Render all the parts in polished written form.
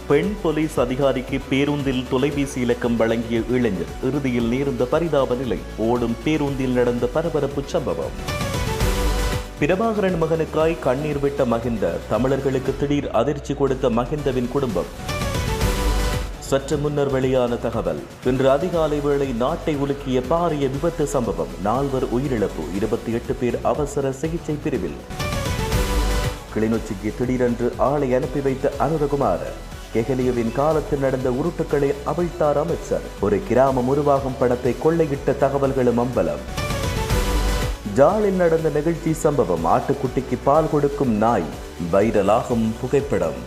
பெண் போலீஸ் அதிகாரிக்கு பேருந்தில் தொலைபேசி இலக்கம் வழங்கிய இளைஞர் இறுதியில் நேர்ந்த பரிதாப நிலை. ஓடும் பேருந்தில் நடந்த பரபரப்பு சம்பவம். பிரபாகரன் மகனுக்காய் கண்ணீர் விட்ட மகிந்த, தமிழர்களுக்கு திடீர் அதிர்ச்சி கொடுத்த மகிந்தவின் குடும்பம். சற்று முன்னர் வெளியான தகவல். இன்று அதிகாலை வேளை நாட்டை உலுக்கிய பாரிய விபத்து சம்பவம். 4 உயிரிழப்பு, 28 பேர் அவசர சிகிச்சை பிரிவில். கிளிநொச்சிக்கு திடீரென்று ஆளை அனுப்பி வைத்த அனுரகுமார. கெஹலியவின் காலத்தில் நடந்த உருட்டுக்களை அவிழ்த்தார் அமைச்சர். ஒரு கிராமம் உருவாகும் படத்தை கொள்ளையிட்ட தகவல்களும் அம்பலம். ஜாலில் நடந்த நிகழ்ச்சி சம்பவம். ஆட்டுக்குட்டிக்கு பால் கொடுக்கும் நாய். வைரலாகும் புகைப்படம்.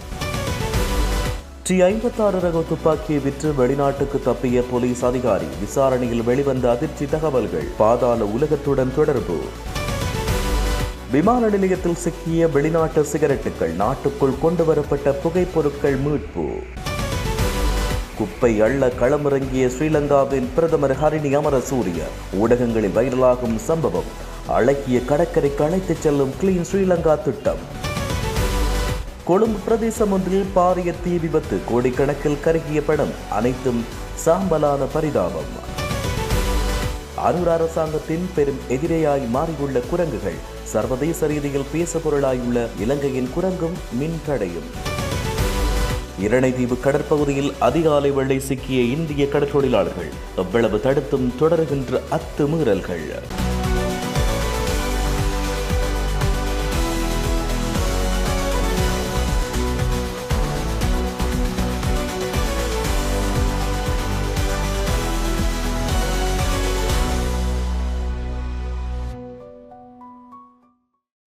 T-56 ரக துப்பாக்கியை விற்று வெளிநாட்டுக்கு தப்பிய போலீஸ் அதிகாரி. விசாரணையில் வெளிவந்த அதிர்ச்சி தகவல்கள். பாதாள உலகத்துடன் தொடர்பு. விமான நிலையத்தில் சிக்கிய வெளிநாட்டு சிகரெட்டுகள். நாட்டுக்குள் கொண்டுவரப்பட்ட புகைப்பொருட்கள் மீட்பு. குப்பை அள்ள களமிறங்கிய ஸ்ரீலங்காவின் பிரதமர் ஹரிணி அமரசூரிய. ஊடகங்களில் வைரலாகும் சம்பவம். அழகிய கடற்கரைக்கு அழைத்துச் செல்லும் கிளீன் ஸ்ரீலங்கா திட்டம். கொழும்பு பிரதேசம் ஒன்றில் பாரிய தீ விபத்து. கோடிக்கணக்கில் கருகிய படம். அனைத்தும் சாம்பலான பரிதாபம். அரூர் அரசாங்கத்தின் பெரும் எதிரியாய் மாறியுள்ள குரங்குகள். சர்வதேச ரீதியில் பேச பொருளாயுள்ள இலங்கையின் குரங்கும் மின் தடையும். இரணைதீவு கடற்பகுதியில் அதிகாலை வேளை சிக்கிய இந்திய கடற்தொழிலாளர்கள். எவ்வளவு தடுத்தும் தொடர்கின்ற அத்துமீறல்கள்.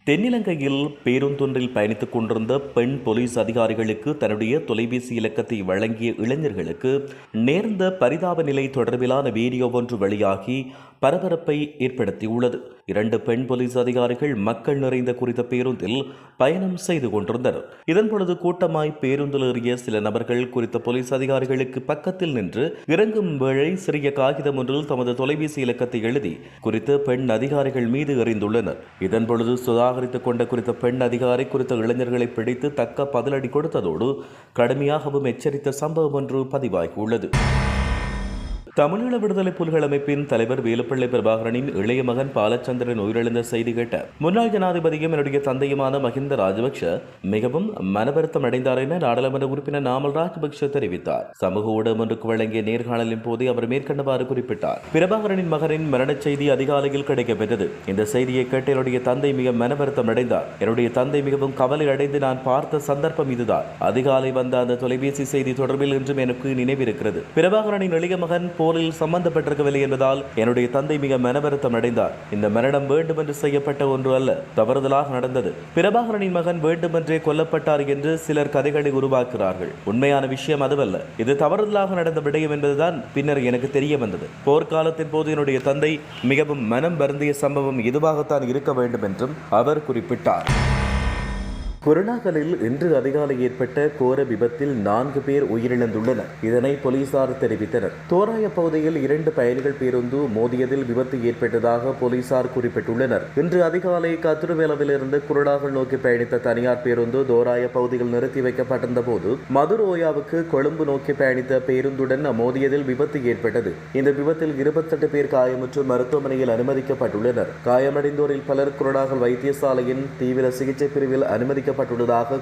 தென்னிலங்கையில் பேருந்தொன்றில் பயணித்துக் கொண்டிருந்த பெண் போலீஸ் அதிகாரிகளுக்கு தன்னுடைய தொலைபேசி இலக்கத்தை வழங்கிய இளைஞர்களுக்கு நேர்ந்த பரிதாப நிலை தொடர்பிலான வீடியோ ஒன்று வெளியாகி பரபரப்பை ஏற்படுத்தியுள்ளது. 2 பெண் போலீஸ் அதிகாரிகள் மக்கள் நிறைந்த குறித்த பேருந்தில் பயணம் செய்து கொண்டிருந்தனர். இதன்பொழுது கூட்டமாய் பேருந்தில் ஏறிய சில நபர்கள் குறித்த போலீஸ் அதிகாரிகளுக்கு பக்கத்தில் நின்று இறங்கும் வேளை சிறிய காகிதம் ஒன்றில் தமது தொலைபேசி இலக்கத்தை எழுதி குறித்த பெண் அதிகாரிகள் மீது எறிந்துள்ளனர். இதன்பொழுது சுதாகரித்துக் கொண்ட குறித்த பெண் அதிகாரி குறித்த இளைஞர்களை பிடித்து தக்க பதிலடி கொடுத்ததோடு கடுமையாகவும் எச்சரித்த சம்பவம் ஒன்று பதிவாகியுள்ளது. தமிழீழ விடுதலை புலிகள் அமைப்பின் தலைவர் வேலுப்பிள்ளை பிரபாகரனின் இளைய மகன் பாலச்சந்திரன் உயிரிழந்த செய்தி கேட்ட முன்னாள் ஜனாதிபதியும் என்னுடைய தந்தையுமான மஹிந்த ராஜபக்ஷ மிகவும் மனவருத்தம் அடைந்தார் என நாடாளுமன்ற உறுப்பினர் நாமல் ராஜபக்ஷ தெரிவித்தார். சமூக ஊடகம் ஒன்றுக்கு வழங்கிய நேர்காணலின் போது அவர் மேற்கண்டவாறு குறிப்பிட்டார். பிரபாகரனின் மகனின் மரணச் செய்தி அதிகாலையில் கிடைக்கப்பெற்றது. இந்த செய்தியை கேட்டு என்னுடைய தந்தை மிக மனவருத்தம் அடைந்தார். என்னுடைய தந்தை மிகவும் கவலை அடைந்து நான் பார்த்த சந்தர்ப்பம் இதுதான். அதிகாலை வந்த அந்த தொலைபேசி செய்தி தொடர்பில் இன்றும் எனக்கு நினைவிருக்கிறது. பிரபாகரனின் இளைய மகன் போரில் சம்பந்தப்பட்டிருக்கவில்லை என்பதால் என்னுடைய தந்தை மிக மனவருத்தம் அடைந்தார். இந்த மரணம் வேண்டுமென்று செய்யப்பட்ட ஒன்று அல்ல, தவறுதலாக நடந்தது. பிரபாகரனின் மகன் வேண்டுமென்றே கொல்லப்பட்டார் என்று சிலர் கதைகளை உருவாக்குகிறார்கள். உண்மையான விஷயம் அதுவல்ல. இது தவறுதலாக நடந்த விடயம் என்பதுதான் பின்னர் எனக்கு தெரிய வந்தது. போர்க்காலத்தின் போது என்னுடைய தந்தை மிகவும் மனம் வருந்திய சம்பவம் இதுவாகத்தான் இருக்க வேண்டும் என்றும் அவர் குறிப்பிட்டார். குருணாகலில் இன்று அதிகாலை ஏற்பட்ட கோர விபத்தில் 4 பேர் உயிரிழந்துள்ளனர். இதனை போலீசார் தெரிவித்தனர். தோராய பகுதியில் 2 பயணிகள் பேருந்து மோதியதில் விபத்து ஏற்பட்டதாக போலீசார் குறிப்பிட்டுள்ளனர். இன்று அதிகாலை கத்துருவேலவிலிருந்து குருணாகல் நோக்கி பயணித்த தனியார் பேருந்து தோராய பகுதியில் நிறுத்தி வைக்கப்பட்டிருந்த போது மதுரோயாவுக்கு கொழும்பு நோக்கி பயணித்த பேருந்துடன் மோதியதில் விபத்து ஏற்பட்டது. இந்த விபத்தில் 28 பேர் காயமுற்று மருத்துவமனையில் அனுமதிக்கப்பட்டுள்ளனர். காயமடைந்தோரில் பலர் குருணாகல் வைத்தியசாலையின் தீவிர சிகிச்சை பிரிவில் அனுமதிக்கப்பட்டுள்ளதாக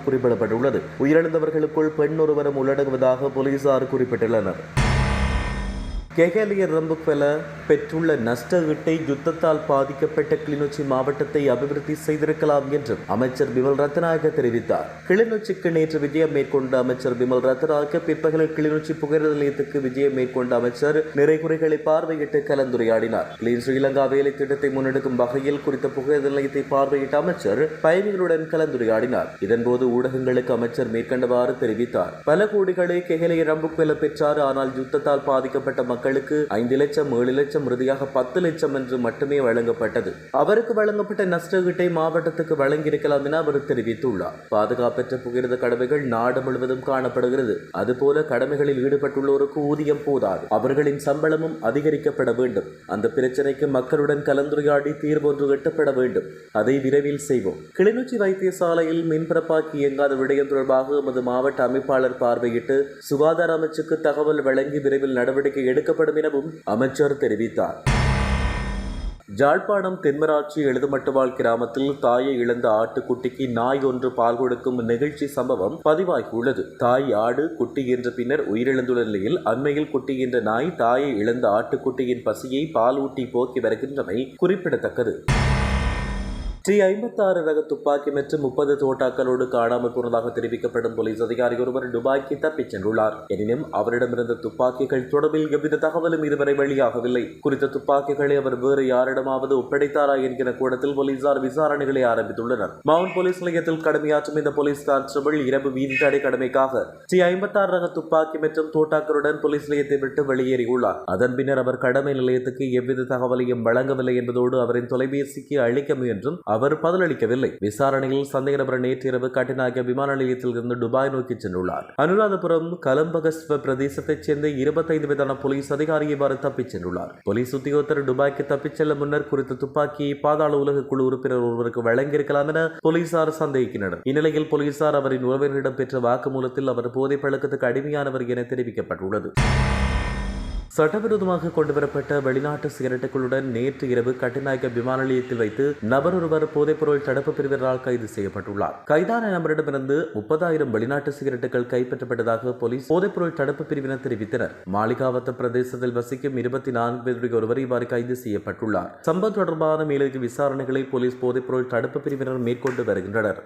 குறிப்பிடப்பட்டுள்ளது. உயிரிழந்தவர்களுக்குள் பெண் ஒருவரும் உள்ளடங்குவதாக போலீசார் குறிப்பிட்டுள்ளனர். கெஹலிய ரம்புக்வெல பெற்றுள்ள நஷ்ட ஈட்டை யுத்தத்தால் பாதிக்கப்பட்ட கிளிநொச்சி மாவட்டத்தை அபிவிருத்தி செய்திருக்கலாம் என்றும் அமைச்சர் பிமல் ரத்நாயக்க தெரிவித்தார். கிளிநொச்சிக்கு நேற்று விஜயம் மேற்கொண்ட அமைச்சர் பிமல் ரத்நாயக்க பிற்பகலில் கிளிநொச்சி புகையிரத நிலையத்துக்கு விஜயம் மேற்கொண்ட அமைச்சர் நிறைகுறைகளை பார்வையிட்டு கலந்துரையாடினார். கிளீன் ஸ்ரீலங்கா வேலை திட்டத்தை முன்னெடுக்கும் வகையில் குறித்த புகையிரத நிலையத்தை பார்வையிட்ட அமைச்சர் பயணிகளுடன் கலந்துரையாடினார். இதன்போது ஊடகங்களுக்கு அமைச்சர் மேற்கண்டவாறு தெரிவித்தார். பல கோடிகளை கெஹலிய ரம்புக்வெல பெற்றார். ஆனால் யுத்தத்தால் பாதிக்கப்பட்ட மக்கள் மக்களுக்கு 5 லட்சம் 7 லட்சம் இறுதியாக 10 லட்சம் என்று மட்டுமே வழங்கப்பட்டது. அவருக்கு வழங்கப்பட்ட நஷ்டஈட்டை மாவட்டத்துக்கு வழங்கியிருக்கலாம் என அவர் தெரிவித்துள்ளார். பாதுகாப்பற்ற புகையிரத கடமைகள் நாடு முழுவதும் காணப்படுகிறது. அதுபோல கடமைகளில் ஈடுபட்டுள்ளோருக்கு ஊதியம் போதாது, அவர்களின் சம்பளமும் அதிகரிக்கப்பட வேண்டும். அந்த பிரச்சனைக்கு மக்களுடன் கலந்துரையாடி தீர்வொன்று எட்டப்பட வேண்டும். அதை விரைவில் செய்வோம். கிளிநொச்சி வைத்தியசாலையில் மின்பரப்பாக்கி இயங்காத விடயம் தொடர்பாக எமது மாவட்ட அமைப்பாளர் பார்வையிட்டு சுகாதார அமைச்சுக்கு தகவல் வழங்கி விரைவில் நடவடிக்கை எடுக்கப்படும் எனவும் அமைச்சர் தெரிவித்தார். ஜாழ்ப்பாணம் தென்மராட்சி எழுதுமட்டுவாழ் கிராமத்தில் தாயை இழந்த ஆட்டுக்குட்டிக்கு நாய் ஒன்று பால் கொடுக்கும் நிகழ்ச்சி சம்பவம் பதிவாகியுள்ளது. தாய் ஆடு குட்டி என்ற பின்னர் உயிரிழந்துள்ள நிலையில் அண்மையில் குட்டி என்ற நாய் தாயை இழந்த ஆட்டுக்குட்டியின் பசியை பால் ஊட்டி போக்கி வருகின்றமை குறிப்பிடத்தக்கது. T-56 ரக துப்பாக்கி மற்றும் 30 தோட்டாக்களோடு காணாமல் போனதாக தெரிவிக்கப்படும் போலீஸ் அதிகாரி ஒருவர் துபாய்க்கு தப்பிச் சென்றுள்ளார். எனினும் அவரிடமிருந்த துப்பாக்கிகள் தொடர்பில் எவ்வித தகவலும் இதுவரை வெளியாகவில்லை. குறித்த துப்பாக்கிகளை அவர் வேறு யாரிடமாவது ஒப்படைத்தாரா என்கிற கூடத்தில் போலீசார் விசாரணைகளை ஆரம்பித்துள்ளனர். மவுண்ட் போலீஸ் நிலையத்தில் கடமையாற்றும் இந்த போலீஸ் கான்ஸ்டபிள் இரவு வீதி தடை கடமைக்காக T-56 ரக துப்பாக்கி மற்றும் தோட்டாக்களுடன் போலீஸ் நிலையத்தை விட்டு வெளியேறியுள்ளார். அதன் பின்னர் அவர் கடமை நிலையத்துக்கு எவ்வித தகவலையும் வழங்கவில்லை என்பதோடு அவரின் தொலைபேசிக்கு அளிக்க முயன்றும் அவர் பதிலளிக்கவில்லை. விசாரணையில் சந்தேக நபர் நேற்றிரவு கட்டுநாயக்க விமான நிலையத்தில் இருந்து துபாய் நோக்கி சென்றுள்ளார். அனுராதபுரம் கலம்பகஸ்வ பிரதேசத்தைச் சேர்ந்த 25 வயதான போலீஸ் அதிகாரி இவ்வாறு தப்பிச் சென்றுள்ளார். போலீஸ் உத்தியோகத்தர் துபாய்க்கு தப்பிச் செல்ல முன்னர் குறித்த துப்பாக்கியை பாதாள உலக குழு உறுப்பினர் ஒருவருக்கு வழங்கியிருக்கலாம் என போலீசார் சந்தேகிக்கின்றனர். இந்நிலையில் போலீசார் அவரின் உறவினரிடம் பெற்ற வாக்குமூலத்தில் அவர் போதைப் பழக்கத்துக்கு அடிமையானவர் என தெரிவிக்கப்பட்டுள்ளது. சட்டவிரோதமாக கொண்டுவரப்பட்ட வெளிநாட்டு சிகரெட்டுகளுடன் நேற்று இரவு கட்டுநாயக்க விமான நிலையத்தில் வைத்து நபர் ஒருவர் போதைப்பொருள் தடுப்பு பிரிவினரால் கைது செய்யப்பட்டுள்ளார். கைதான நபரிடமிருந்து 30,000 வெளிநாட்டு சிகரெட்டுகள் கைப்பற்றப்பட்டதாக போலீஸ் போதைப்பொருள் தடுப்பு பிரிவினர் தெரிவித்தனர். மாளிகாவத்த பிரதேசத்தில் வசிக்கும் 24 பேருடைய ஒருவர் இவ்வாறு கைது செய்யப்பட்டுள்ளார். சம்பவம் தொடர்பான மேலதிக விசாரணைகளை போலீஸ் போதைப்பொருள் தடுப்பு பிரிவினர் மேற்கொண்டு வருகின்றனர்.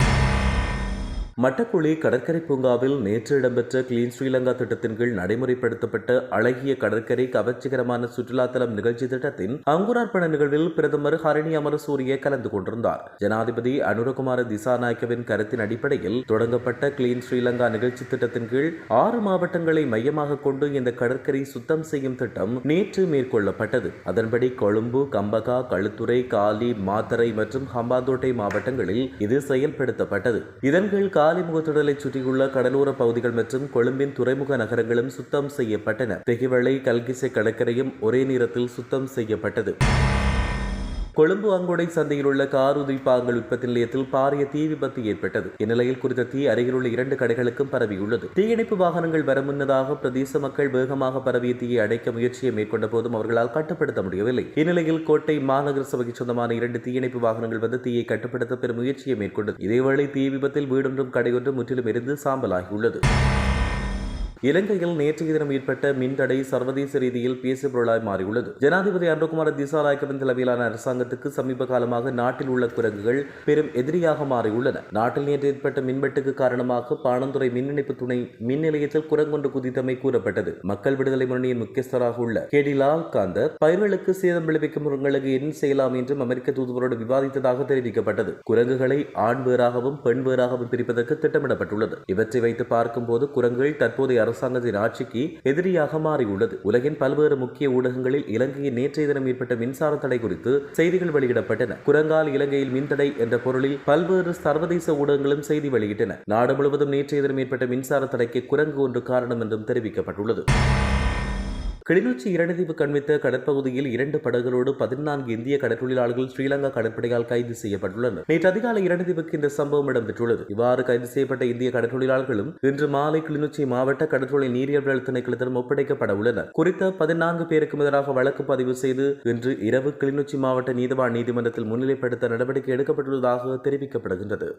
மட்டக்குழி கடற்கரை பூங்காவில் நேற்று இடம்பெற்ற கிளீன் ஸ்ரீலங்கா திட்டத்தின் கீழ் நடைமுறைப்படுத்தப்பட்ட அழகிய கடற்கரை கவர்ச்சிகரமான சுற்றுலாத்தலம் நிகழ்ச்சி திட்டத்தின் அங்குரார்ப்பண நிகழ்வில் பிரதமர் ஹரணி அமரசூரிய கலந்து கொண்டிருந்தார். ஜனாதிபதி அனுரகுமார திசாநாயக்கவின் கருத்தின் அடிப்படையில் தொடங்கப்பட்ட கிளீன் ஸ்ரீலங்கா நிகழ்ச்சி திட்டத்தின் கீழ் 6 மாவட்டங்களை மையமாக கொண்டு இந்த கடற்கரை சுத்தம் செய்யும் திட்டம் நேற்று மேற்கொள்ளப்பட்டது. அதன்படி கொழும்பு, கம்பகா, களுத்துறை, காலி, மாத்தறை மற்றும் ஹம்பாந்தோட்டை மாவட்டங்களில் இது செயல்படுத்தப்பட்டது. இதன் கீழ் காலிமுகத்திடலை சுற்றியுள்ள கடலோர பகுதிகள் மற்றும் கொழும்பின் துறைமுக நகரங்களும் சுத்தம் செய்யப்பட்டன. தெகிவளை, கல்கிசை கடற்கரையும் ஒரே நேரத்தில் சுத்தம் செய்யப்பட்டது. கொழும்பு அங்கொடை சந்தையில் உள்ள கார் பாகங்கள் உற்பத்தி நிலையத்தில் பாரிய தீ விபத்து ஏற்பட்டது. இந்நிலையில் குறித்த தீ அருகிலுள்ள 2 கடைகளுக்கும் பரவியுள்ளது. தீயணைப்பு வாகனங்கள் வர முன்னதாக பிரதேச மக்கள் வேகமாக பரவிய தீயை அடைக்க முயற்சியை மேற்கொண்ட போதும் அவர்களால் கட்டுப்படுத்த முடியவில்லை. இந்நிலையில் கோட்டை மாநகர சபைக்கு சொந்தமான 2 தீயணைப்பு வாகனங்கள் வந்து தீயை கட்டுப்படுத்த பெரும் முயற்சியை மேற்கொண்டது. இதேவேளை தீ விபத்தில் வீடொன்றும் கடையொன்றும் முற்றிலும் எரிந்து சாம்பலாகியுள்ளது. இலங்கையில் நேற்றைய தினம் ஏற்பட்ட மின்தடை சர்வதேச ரீதியில் பேசுபொருளாய் மாறியுள்ளது. ஜனாதிபதி அனுரகுமார திசாநாயக்கவின் தலைமையிலான அரசாங்கத்துக்கு சமீப காலமாக நாட்டில் உள்ள குரங்குகள் பெரும் எதிரியாக மாறியுள்ளன. நாட்டில் நேற்று ஏற்பட்ட மின்வெட்டுக்கு காரணமாக பாணந்துறை மின் இணைப்பு துணை மின் நிலையத்தில் குரங்கொன்று குதித்தமை கூறப்பட்டது. மக்கள் விடுதலை முன்னணியின் முக்கியஸ்தராக உள்ள கேடி லால்காந்தர் பயிர்களுக்கு சேதம் விளைவிக்கும் குரங்குகளுக்கு என்ன செய்யலாம் என்றும் அமெரிக்க தூதுவரோடு விவாதித்ததாக தெரிவிக்கப்பட்டது. குரங்குகளை ஆண் வேறாகவும் பெண் வேறாகவும் பிரிப்பதற்கு திட்டமிடப்பட்டுள்ளது. இவற்றை வைத்து பார்க்கும்போது குரங்குகள் தற்போதைய அரசாங்கத்தின் ஆட்சிக்கு எதிரியாக மாறியுள்ளது. உலகின் பல்வேறு முக்கிய ஊடகங்களில் இலங்கையின் நேற்றைய தினம் ஏற்பட்ட மின்சார தடை குறித்து செய்திகள் வெளியிடப்பட்டன. குரங்கால் இலங்கையில் மின்தடை என்ற பொருளில் பல்வேறு சர்வதேச ஊடகங்களும் செய்தி வெளியிட்டன. நாடு முழுவதும் நேற்றைய தினம் ஏற்பட்ட மின்சார தடைக்கு குரங்கு ஒன்று காரணம் என்றும் தெரிவிக்கப்பட்டுள்ளது. கிளிநொச்சி இரணைதீவு கண்மித்த கடற்பகுதியில் 2 படகுகளோடு 14 இந்திய கடற்தொழிலாளர்கள் ஸ்ரீலங்கா கடற்படையால் கைது செய்யப்பட்டுள்ளனர். நேற்று அதிகாலை இரணைதீவுக்கு இந்த சம்பவம் இடம்பெற்றுள்ளது. இவ்வாறு கைது செய்யப்பட்ட இந்திய கடற்தொழிலாளர்களும் இன்று மாலை கிளிநொச்சி மாவட்ட கடற்தொழில் நீரியல் திணைக்களத்திடம் ஒப்படைக்கப்பட உள்ளனர். குறித்த 14 பேருக்கு எதிராக வழக்கு பதிவு செய்து இன்று இரவு கிளிநொச்சி மாவட்ட நீதவான் நீதிமன்றத்தில் முன்னிலைப்படுத்த நடவடிக்கை எடுக்கப்பட்டுள்ளதாக தெரிவிக்கப்படுகின்றது.